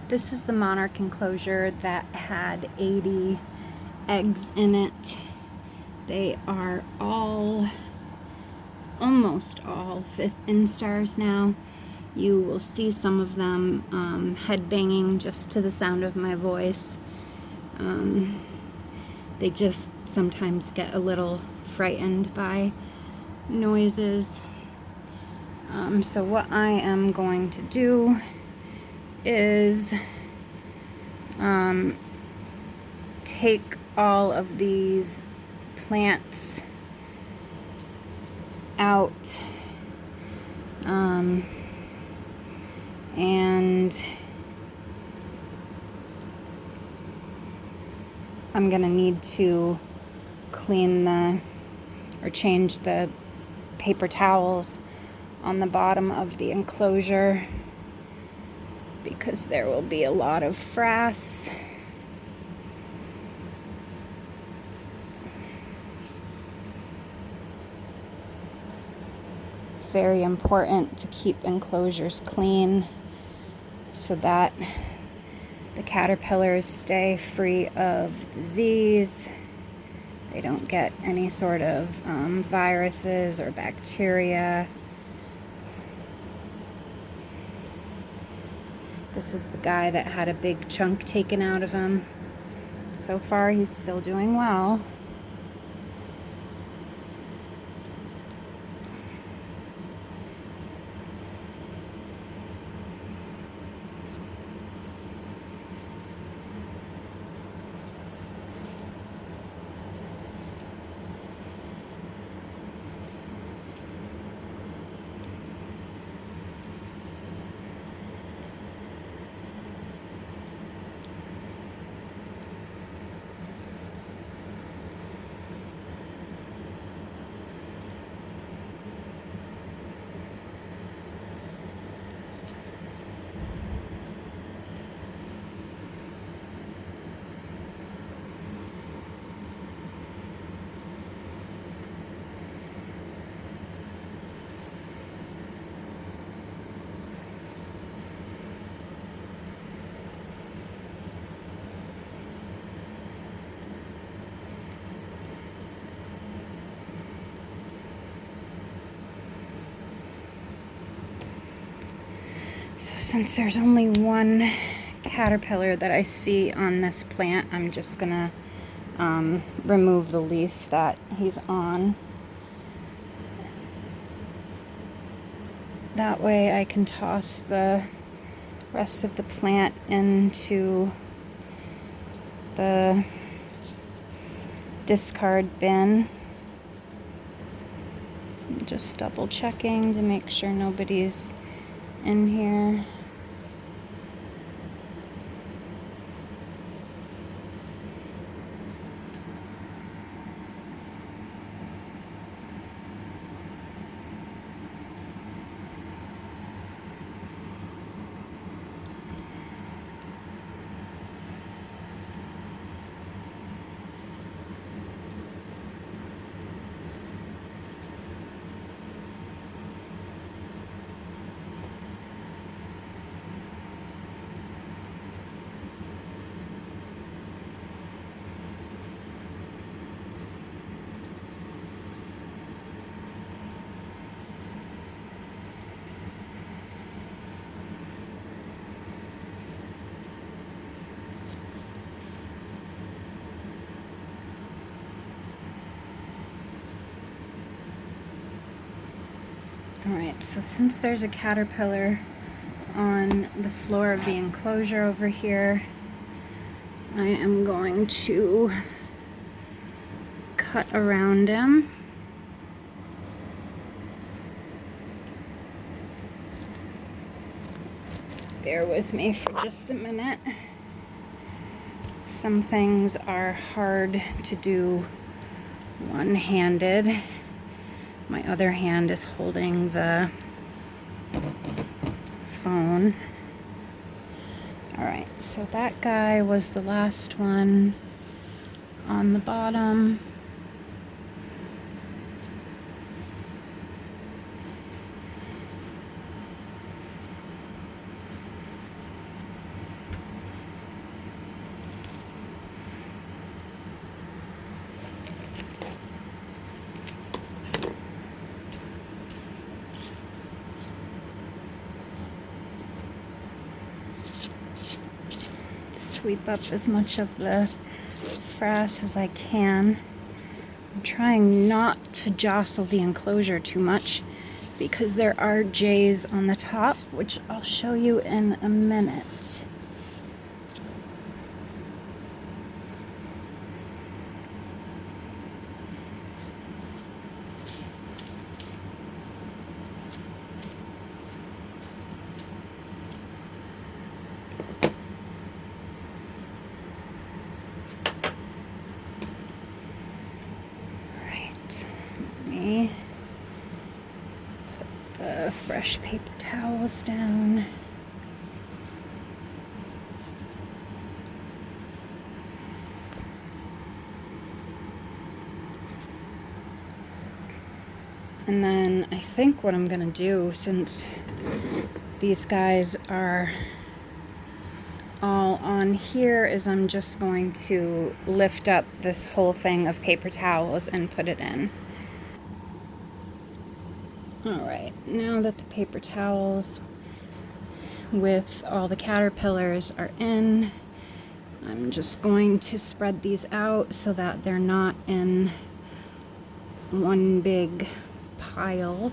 This is the monarch enclosure that had 80 eggs in it. They are almost all 5th instars now. You will see some of them head banging just to the sound of my voice. They just sometimes get a little frightened by noises. So what I am going to do is take all of these plants out and I'm gonna need to change the paper towels on the bottom of the enclosure because there will be a lot of frass. It's very important to keep enclosures clean so that the caterpillars stay free of disease. They don't get any sort of viruses or bacteria. This is the guy that had a big chunk taken out of him. So far, he's still doing well. Since there's only one caterpillar that I see on this plant, I'm just gonna remove the leaf that he's on. That way I can toss the rest of the plant into the discard bin. I'm just double checking to make sure nobody's in here. Alright, so since there's a caterpillar on the floor of the enclosure over here, I am going to cut around him. Bear with me for just a minute. Some things are hard to do one-handed. My other hand is holding the phone. Alright, so that guy was the last one on the bottom. sweep up as much of the frass as I can. I'm trying not to jostle the enclosure too much because there are J's on the top, which I'll show you in a minute. Put the fresh paper towels down. And then I think what I'm gonna do, since these guys are all on here, is I'm just going to lift up this whole thing of paper towels and put it in. Alright, now that the paper towels with all the caterpillars are in, I'm just going to spread these out so that they're not in one big pile.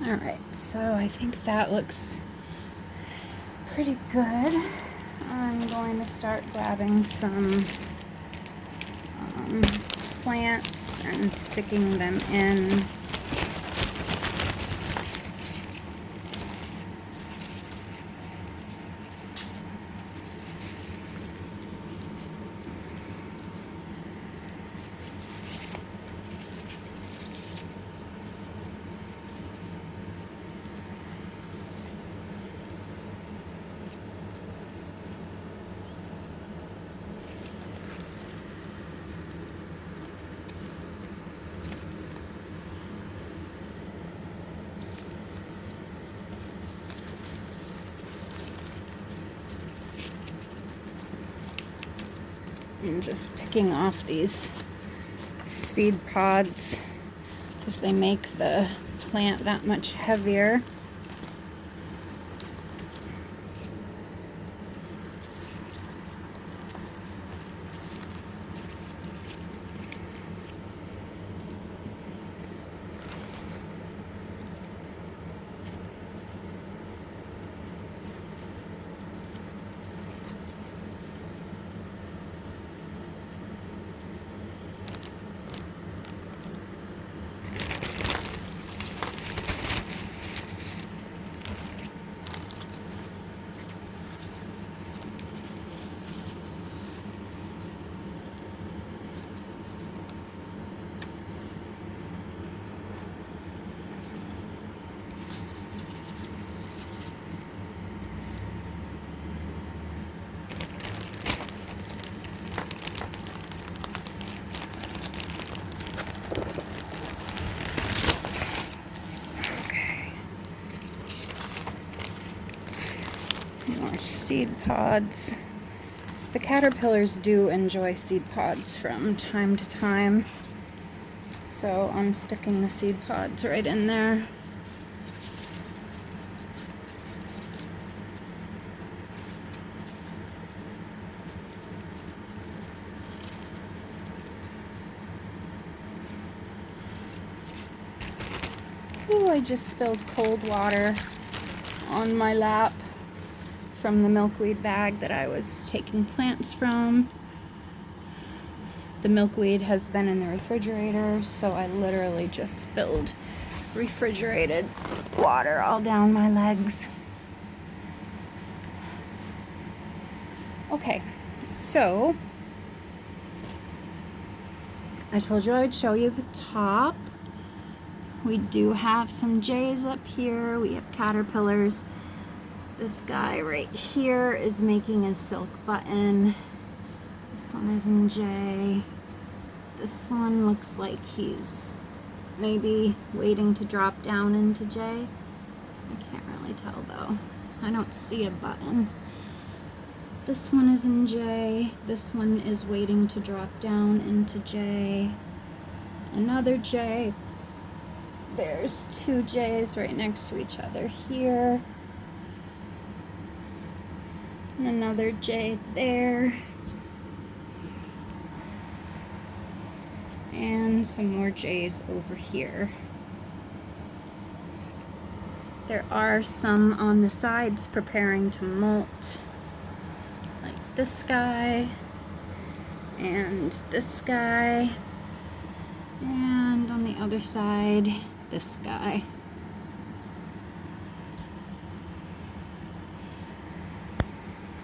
Alright, so I think that looks pretty good. I'm going to start grabbing some plants and sticking them in. I'm just picking off these seed pods because they make the plant that much heavier. More seed pods. The caterpillars do enjoy seed pods from time to time, so I'm sticking the seed pods right in there. Ooh, I just spilled cold water on my lap from the milkweed bag that I was taking plants from. The milkweed has been in the refrigerator, so I literally just spilled refrigerated water all down my legs. Okay, so I told you I would show you the top. We do have some J's up here. We have caterpillars. This guy right here is making a silk button. This one is in J. This one looks like he's maybe waiting to drop down into J. I can't really tell though. I don't see a button. This one is in J. This one is waiting to drop down into J. Another J. There's two J's right next to each other here. And another J there. And some more J's over here. There are some on the sides preparing to molt. Like this guy. And this guy. And on the other side, this guy.